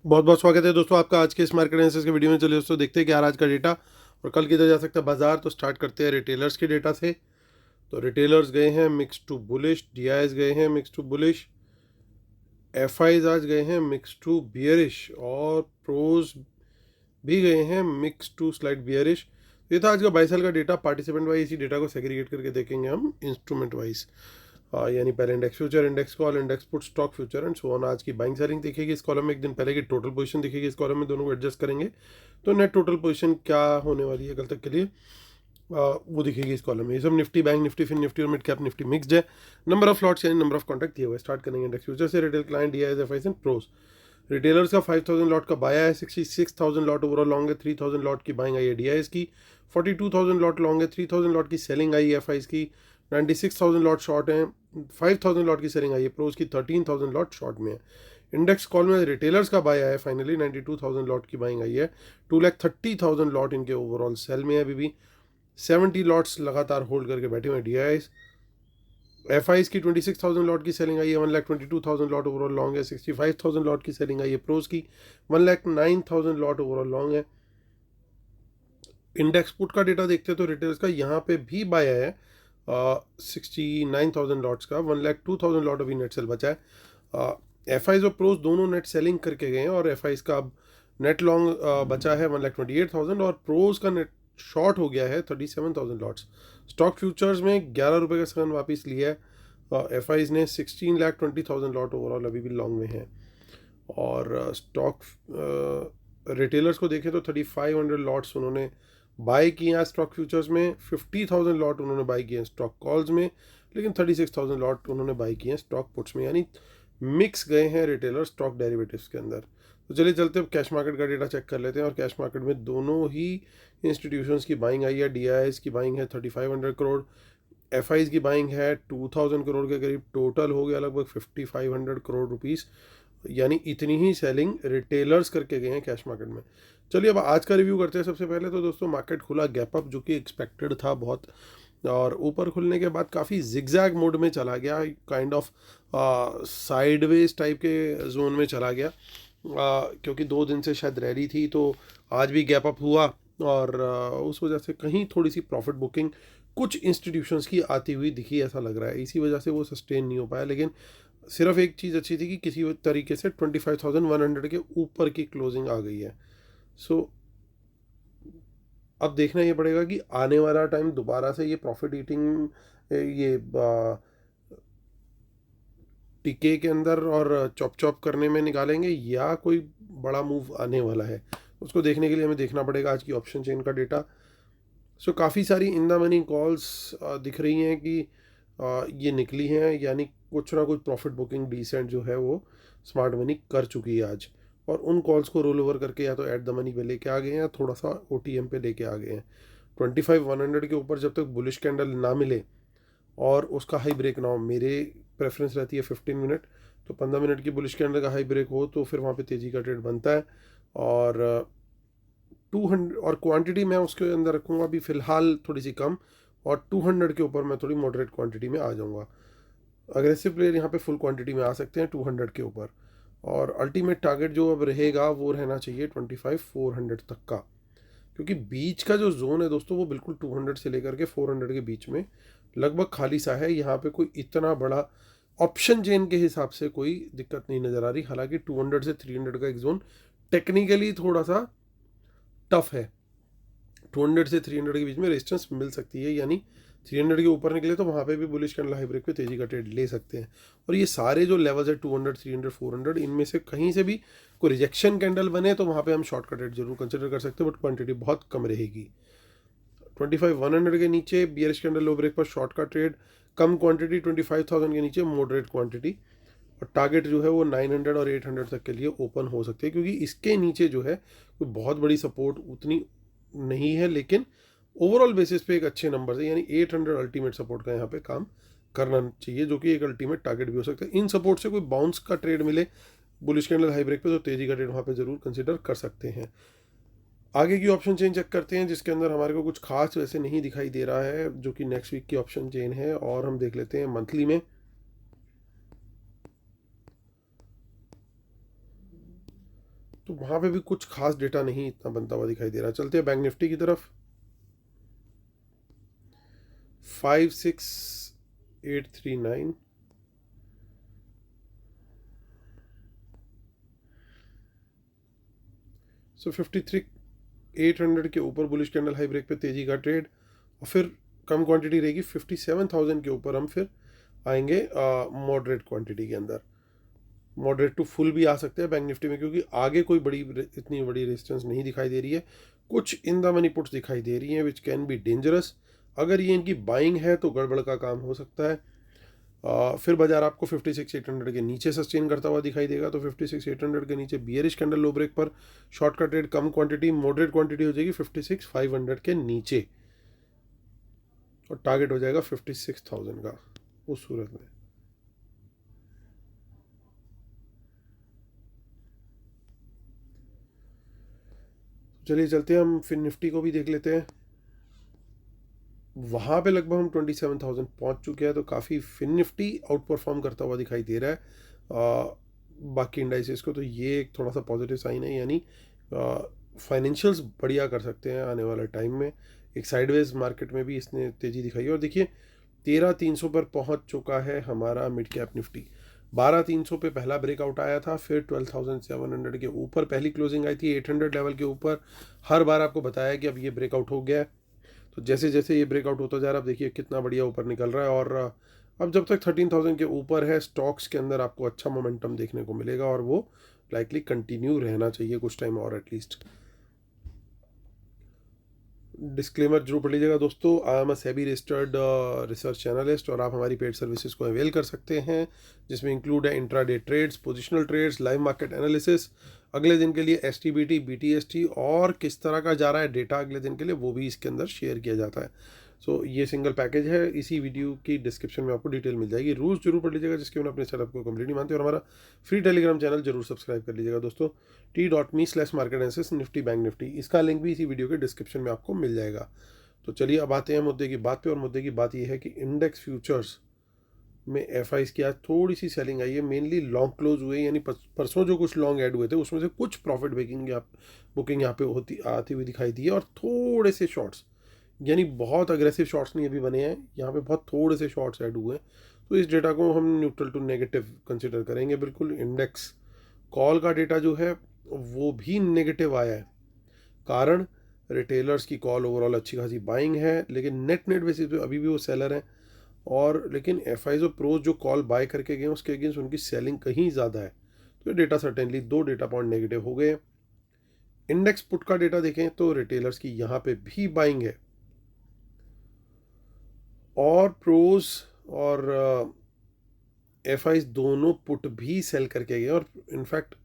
बहुत बहुत स्वागत है दोस्तों आपका आज के इस मार्केट एनालिसिस के वीडियो में। चलिए दोस्तों देखते हैं कि यार आज का डेटा और कल किधर जा सकता है बाजार। तो स्टार्ट करते हैं रिटेलर्स के डेटा से। तो रिटेलर्स गए हैं मिक्स टू बुलिश, डीआईएस गए हैं मिक्स टू बुलिश, एफआईज आज गए हैं मिक्स टू बियरिश और प्रोज भी गए हैं मिक्स टू स्लाइड बियरिश। ये था आज का 22 साल का डेटा। पार्टिसिपेंट वाइज इसी डेटा को सेग्रीगेट करके देखेंगे हम इंस्ट्रूमेंट वाइज। यानी पहले index future, index call, index put, stock future and so on. आज की बाइंग सेलिंग दिखेगी इस कॉलम में, एक दिन पहले की टोटल पोजीशन दिखेगी इस कॉलम में, दोनों को एडजस्ट करेंगे तो नेट टोटल पोजीशन क्या होने वाली है कल तक के लिए वो दिखेगी इस कॉलम में। ये सब Nifty, bank Nifty, fin Nifty और मिड कैप निफ्टी मिक्सड है। नंबर ऑफ लॉट्स यानी नंबर ऑफ कॉन्ट्रैक्ट दिए हुए। स्टार्ट करेंगे इंडेक्स फ्यूचर से। Retail client, DIS, FIS and pros. Retailers का 5000 लॉट का बाया है, 66,000 लॉट ओवरऑल लॉन्ग है, 3000 लॉट की बाइंग आई है डीआईएस की, 42,000 लॉट लॉन्ग है, 3000 लॉट की सेलिंग आई है एफआईएस की, 96,000 लॉट शॉर्ट हैं, 5000 लॉट की सेलिंग आई है प्रोज की, 13,000 लॉट शॉर्ट में है। इंडेक्स कॉल में रिटेलर्स का बाय आया है फाइनली, 92,000 लॉट की बाइंग आई है, 2,30,000 लॉट इनके ओवरऑल सेल में है अभी भी, 70 लॉट्स लगातार होल्ड करके बैठे हुए डीआईएस। एफआईज की 26,000 लॉट की सेलिंग आई है, 1,22,000 लॉट ओवरऑल लॉन्ग है, 65,000 लॉट की सेलिंग आई है प्रोज की, 1,09,000 लॉट ओवरऑल लॉन्ग है। इंडेक्स पुट का डेटा देखते हैं तो रिटेलर्स का यहाँ पे भी बाय आया है 69,000 लॉट्स का, 1,02,000 लॉट अभी नेट सेल बचा है। एफआईज और प्रोज दोनों नेट सेलिंग करके गए हैं और एफआईज का अब नेट लॉन्ग बचा है 1,28,000 और प्रोज का नेट शॉर्ट हो गया है 37,000 लॉट्स। स्टॉक फ्यूचर्स में 11 रुपये का सेकंड वापस लिया है एफआईज ने, 16,20,000 लॉट ओवरऑल अभी भी लॉन्ग में है। और स्टॉक रिटेलर्स को देखें तो 3,500 लॉट्स उन्होंने बाय किए हैं स्टॉक फ्यूचर्स में, 50,000 लॉट उन्होंने बाय किए हैं स्टॉक कॉल्स में, लेकिन 36,000 लॉट उन्होंने बाय किए हैं स्टॉक पुट्स में। यानी मिक्स गए हैं रिटेलर स्टॉक डेरिवेटिव्स के अंदर। तो चलिए चलते हैं कैश मार्केट का डेटा चेक कर लेते हैं। और कैश मार्केट में दोनों ही इंस्टीट्यूशंस की बाइंग आई है। डीआईएस की बाइंग है 3,500 करोड़, एफआईज की बाइंग है 2,000 करोड़ के करीब, टोटल हो गया लगभग 5,500 करोड़ रुपीस। यानी इतनी ही सेलिंग रिटेलर्स करके गए हैं कैश मार्केट में। चलिए अब आज का रिव्यू करते हैं। सबसे पहले तो दोस्तों मार्केट खुला गैप अप, जो कि एक्सपेक्टेड था बहुत, और ऊपर खुलने के बाद काफ़ी जिगजैग मोड में चला गया, काइंड ऑफ साइडवेज टाइप के जोन में चला गया क्योंकि 2 दिन से शायद रैली थी तो आज भी गैप अप हुआ और उस वजह से कहीं थोड़ी सी प्रॉफिट बुकिंग कुछ इंस्टीट्यूशंस की आती हुई दिखी, ऐसा लग रहा है। इसी वजह से वो सस्टेन नहीं हो पाया। लेकिन सिर्फ एक चीज़ अच्छी थी कि किसी तरीके से 25,100 के ऊपर की क्लोजिंग आ गई है। सो अब देखना ये पड़ेगा कि आने वाला टाइम दोबारा से ये प्रॉफिट ईटिंग, ये टिके के अंदर और चॉप चॉप करने में निकालेंगे या कोई बड़ा मूव आने वाला है, उसको देखने के लिए हमें देखना पड़ेगा आज की ऑप्शन चेन का डेटा। सो काफ़ी सारी इन द मनी कॉल्स दिख रही हैं कि ये निकली हैं, यानी कुछ ना कुछ प्रॉफिट बुकिंग डिसेंट जो है वो स्मार्ट मनी कर चुकी है आज, और उन कॉल्स को रोल ओवर करके या तो एट द मनी पे लेके आ गए हैं या थोड़ा सा ओटीएम पे लेके आ गए हैं। 25,100 के ऊपर जब तक बुलिश कैंडल ना मिले और उसका हाई ब्रेक ना हो, मेरे प्रेफरेंस रहती है 15 मिनट, तो 15 मिनट की बुलिश कैंडल का हाई ब्रेक हो तो फिर वहाँ पे तेज़ी का ट्रेड बनता है। और 200 और क्वांटिटी मैं उसके अंदर रखूँगा अभी फ़िलहाल थोड़ी सी कम, और 200 के ऊपर मैं थोड़ी मॉडरेट क्वांटिटी में आ जाऊँगा। अग्रेसिव प्लेयर यहाँ पे फुल क्वांटिटी में आ सकते हैं 200 के ऊपर, और अल्टीमेट टारगेट जो अब रहेगा वो रहना चाहिए 25,400 तक का, क्योंकि बीच का जो जोन है दोस्तों वो बिल्कुल 200 से लेकर के 400 के बीच में लगभग खाली सा है। यहाँ पे कोई इतना बड़ा ऑप्शन चेन के हिसाब से कोई दिक्कत नहीं नज़र आ रही। हालांकि 200 से 300 का एक जोन टेक्निकली थोड़ा सा टफ है, 200 से 300 के बीच में रेजिस्टेंस मिल सकती है, यानी 300 के ऊपर निकले तो वहाँ पे भी बुलिश कैंडल हाई ब्रेक पे तेज़ी का ट्रेड ले सकते हैं। और ये सारे जो लेवल्स है 200, 300, 400, इनमें से कहीं से भी कोई रिजेक्शन कैंडल बने तो वहाँ पे हम शॉर्ट का ट्रेड जरूर कंसिडर कर सकते हैं, बट क्वांटिटी बहुत कम रहेगी। 25,100 के नीचे बियरिश कैंडल लो ब्रेक पर शॉर्ट का ट्रेड, कम क्वांटिटी 25,000 के नीचे मॉडरेट क्वांटिटी, और टारगेट जो है वो 900 और 800 तक के लिए ओपन हो सकते हैं, क्योंकि इसके नीचे जो है कोई बहुत बड़ी सपोर्ट उतनी नहीं है, लेकिन ओवरऑल बेसिस पे एक अच्छे नंबर है, यानी 800 अल्टीमेट सपोर्ट का यहाँ पे काम करना चाहिए, जो कि एक अल्टीमेट टारगेट भी हो सकता है। इन सपोर्ट से कोई बाउंस का ट्रेड मिले बुलिश कैंडल हाई ब्रेक पे तो तेजी का ट्रेड वहाँ पे ज़रूर कंसिडर कर सकते हैं। आगे की ऑप्शन चेन चेक करते हैं, जिसके अंदर हमारे को कुछ खास वैसे नहीं दिखाई दे रहा है, जो कि नेक्स्ट वीक की ऑप्शन चेन है, और हम देख लेते हैं मंथली में। तो वहाँ पे भी कुछ खास डेटा नहीं इतना बनता हुआ दिखाई दे रहा। चलते हैं बैंक निफ्टी की तरफ। 56839, सो 53,800 के ऊपर बुलिश कैंडल हाई ब्रेक पे तेजी का ट्रेड, और फिर कम क्वांटिटी रहेगी 57,000 के ऊपर हम फिर आएंगे मॉडरेट क्वांटिटी के अंदर। मॉडरेट टू फुल भी आ सकते हैं बैंक निफ्टी में, क्योंकि आगे कोई इतनी बड़ी रेजिस्टेंस नहीं दिखाई दे रही है। कुछ इन द मनी पुट्स दिखाई दे रही हैं विच कैन बी डेंजरस। अगर ये इनकी बाइंग है तो गड़बड़ का काम हो सकता है। फिर बाजार आपको 56,800 के नीचे सस्टेन करता हुआ दिखाई देगा। तो 56,800 के नीचे बियरिश कैंडल लो ब्रेक पर शॉर्ट का ट्रेड, कम क्वांटिटी, मॉडरेट क्वांटिटी हो जाएगी 56,500 के नीचे, और टारगेट हो जाएगा 56,000 का उस सूरत में। चलिए चलते हैं, हम फिर निफ्टी को भी देख लेते हैं। वहाँ पे लगभग हम 27,000 पहुँच चुके हैं, तो काफ़ी फिन निफ्टी आउट परफॉर्म करता हुआ दिखाई दे रहा है बाकी इंडाइसेस को। तो ये एक थोड़ा सा पॉजिटिव साइन है, यानी फाइनेंशियल्स बढ़िया कर सकते हैं आने वाले टाइम में। एक साइडवेज मार्केट में भी इसने तेज़ी दिखाई है। और देखिए 13,300 पर पहुंच चुका है हमारा मिड कैप निफ्टी। 12,300 पे पहला ब्रेकआउट आया था, फिर 12,700 के ऊपर पहली क्लोजिंग आई थी, 800 लेवल के ऊपर। हर बार आपको बताया कि अब ये ब्रेकआउट हो गया है। तो जैसे जैसे ये ब्रेकआउट होता जा रहा है, अब देखिए कितना बढ़िया ऊपर निकल रहा है। और अब जब तक 13,000 के ऊपर है, स्टॉक्स के अंदर आपको अच्छा मोमेंटम देखने को मिलेगा, और वो लाइकली कंटिन्यू रहना चाहिए कुछ टाइम और एटलीस्ट। डिस्क्लेमर जरूर पढ़ लीजिएगा दोस्तों, I am a SEBI registered research analyst, और आप हमारी पेड सर्विसेज को अवेल कर सकते हैं, जिसमें इंक्लूड है intraday trades, positional trades, live market analysis, अगले दिन के लिए STBT, BTST, और किस तरह का जा रहा है डेटा अगले दिन के लिए, वो भी इसके अंदर शेयर किया जाता है। सो ये सिंगल पैकेज है। इसी वीडियो की डिस्क्रिप्शन में आपको डिटेल मिल जाएगी। रूल्स जरूर पढ़ लीजिएगा जिसके बिना अपने सेटअप को कंप्लीट नहीं मानते, और हमारा फ्री टेलीग्राम चैनल जरूर सब्सक्राइब कर लीजिएगा दोस्तों, t.me/market analysis Nifty bank Nifty. इसका लिंक भी इसी वीडियो के डिस्क्रिप्शन में आपको मिल जाएगा। तो चलिए अब आते हैं मुद्दे की बात पे, और मुद्दे की बात यह है कि इंडेक्स फ्यूचर्स में FIs की आज थोड़ी सी सेलिंग आई है। मेनली लॉन्ग क्लोज हुए, यानी परसों जो कुछ लॉन्ग ऐड हुए थे उसमें से कुछ प्रॉफिट बुकिंग यहाँ पे आती हुई दिखाई दी है, और थोड़े से शॉर्ट्स, यानी बहुत अग्रेसिव शॉर्ट्स नहीं अभी बने हैं, यहाँ पे बहुत थोड़े से शॉर्ट्स ऐड हुए हैं। तो इस डेटा को हम न्यूट्रल टू नेगेटिव कंसिडर करेंगे बिल्कुल। इंडेक्स कॉल का डेटा जो है वो भी नेगेटिव आया है। कारण रिटेलर्स की कॉल ओवरऑल अच्छी खासी बाइंग है, लेकिन नेट बेसिस पे अभी भी वो सेलर हैं। और लेकिन FIs और प्रोज जो कॉल बाय करके गए उसके अगेंस्ट उनकी सेलिंग कहीं ज़्यादा है। तो ये data certainly 2 data point negative हो गए। इंडेक्स पुट का डेटा देखें तो रिटेलर्स की यहाँ पे भी बाइंग है, और प्रोज और FIs दोनों पुट भी सेल करके गए, और इनफैक्ट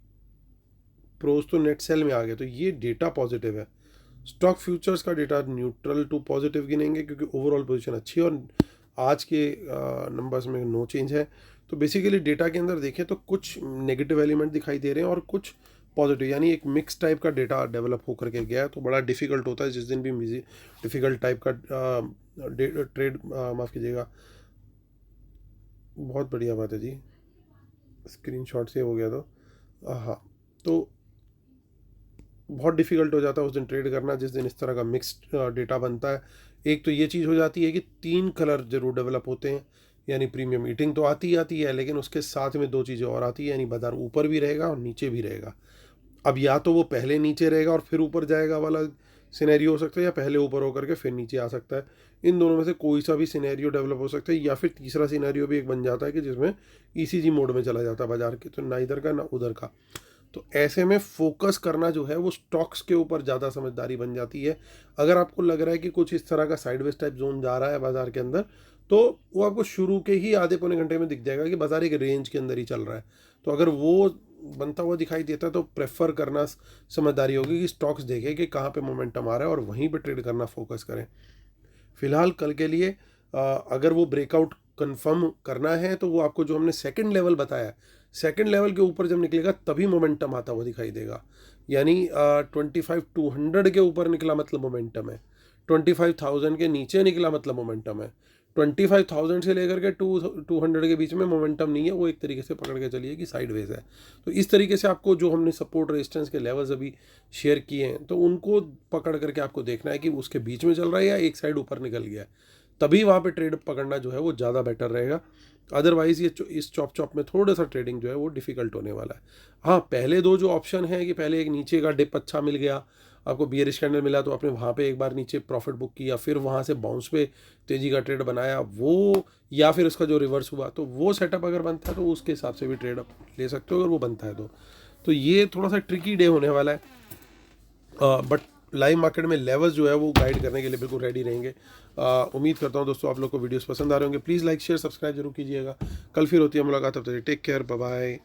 प्रोज तो नेट सेल में आ गए। तो ये डेटा पॉजिटिव है। स्टॉक फ्यूचर्स का डेटा न्यूट्रल टू पॉजिटिव गिनेंगे, क्योंकि ओवरऑल पोजीशन अच्छी है, और आज के नंबर्स में नो चेंज है। तो बेसिकली डेटा के अंदर देखें तो कुछ नेगेटिव एलिमेंट दिखाई दे रहे हैं और कुछ पॉजिटिव, यानी एक मिक्स टाइप का डेटा डेवलप होकर के गया है। तो बड़ा डिफ़िकल्ट होता है जिस दिन भी डिफ़िकल्ट टाइप का ट्रेड, माफ़ कीजिएगा, बहुत बढ़िया बात है जी, स्क्रीनशॉट सेव हो गया। तो हाँ, तो बहुत डिफ़िकल्ट हो जाता है उस दिन ट्रेड करना जिस दिन इस तरह का मिक्स्ड डेटा बनता है। एक तो ये चीज़ हो जाती है कि 3 कलर जरूर डेवलप होते हैं, यानी प्रीमियम ईटिंग तो आती ही आती है, लेकिन उसके साथ में 2 चीज़ें और आती है, यानी बाजार ऊपर भी रहेगा और नीचे भी रहेगा। अब या तो वो पहले नीचे रहेगा और फिर ऊपर जाएगा वाला सिनेरियो हो सकता है, या पहले ऊपर होकर के फिर नीचे आ सकता है। इन दोनों में से कोई सा भी सिनेरियो डेवलप हो सकता है, या फिर तीसरा सिनेरियो भी एक बन जाता है कि जिसमें ECG मोड में चला जाता है बाजार के, तो ना इधर का ना उधर का। तो ऐसे में फोकस करना जो है वो स्टॉक्स के ऊपर ज़्यादा समझदारी बन जाती है। अगर आपको लग रहा है कि कुछ इस तरह का साइडवेज टाइप जोन जा रहा है बाजार के अंदर, तो वो आपको शुरू के ही आधे पौने घंटे में दिख जाएगा कि बाजार एक रेंज के अंदर ही चल रहा है। तो अगर वो बनता हुआ दिखाई देता है तो प्रेफर करना समझदारी होगी कि स्टॉक्स देखें कि कहाँ पे मोमेंटम आ रहा है और वहीं पे ट्रेड करना फोकस करें। फिलहाल कल के लिए अगर वो ब्रेकआउट कंफर्म करना है तो वो आपको जो हमने सेकंड लेवल बताया, सेकंड लेवल के ऊपर जब निकलेगा तभी मोमेंटम आता हुआ दिखाई देगा। यानी 25,200 के ऊपर निकला मतलब मोमेंटम है, 25,000 के नीचे निकला मतलब मोमेंटम है, 25,000 से लेकर के 200 के बीच में मोमेंटम नहीं है, वो एक तरीके से पकड़ के चलिए कि साइडवेज है। तो इस तरीके से आपको जो हमने सपोर्ट रेजिस्टेंस के लेवल्स अभी शेयर किए हैं, तो उनको पकड़ करके आपको देखना है कि उसके बीच में चल रहा है या एक साइड ऊपर निकल गया है, तभी वहाँ पे ट्रेड पकड़ना जो है वो ज़्यादा बेटर रहेगा। अदरवाइज़ ये इस चॉप में थोड़ा सा ट्रेडिंग जो है वो डिफ़िकल्ट होने वाला है। हाँ, पहले दो जो ऑप्शन है कि पहले एक नीचे का डिप अच्छा मिल गया, आपको बियरिश कैंडल मिला तो आपने वहाँ पे एक बार नीचे प्रॉफिट बुक किया, फिर वहाँ से बाउंस पे तेज़ी का ट्रेड बनाया वो, या फिर उसका जो रिवर्स हुआ, तो वो सेटअप अगर बनता है तो उसके हिसाब से भी ट्रेड आप ले सकते हो अगर वो बनता है तो ये थोड़ा सा ट्रिकी डे होने वाला है। बट लाइव मार्केट में लेवल्स जो है वो गाइड करने के लिए बिल्कुल रेडी रहेंगे। उम्मीद करता हूँ दोस्तों आप लोग को वीडियोस पसंद आ रहे होंगे। प्लीज़ लाइक शेयर सब्सक्राइब जरूर कीजिएगा। कल फिर होती है मुलाकात, तब तक टेक केयर, बाय बाय।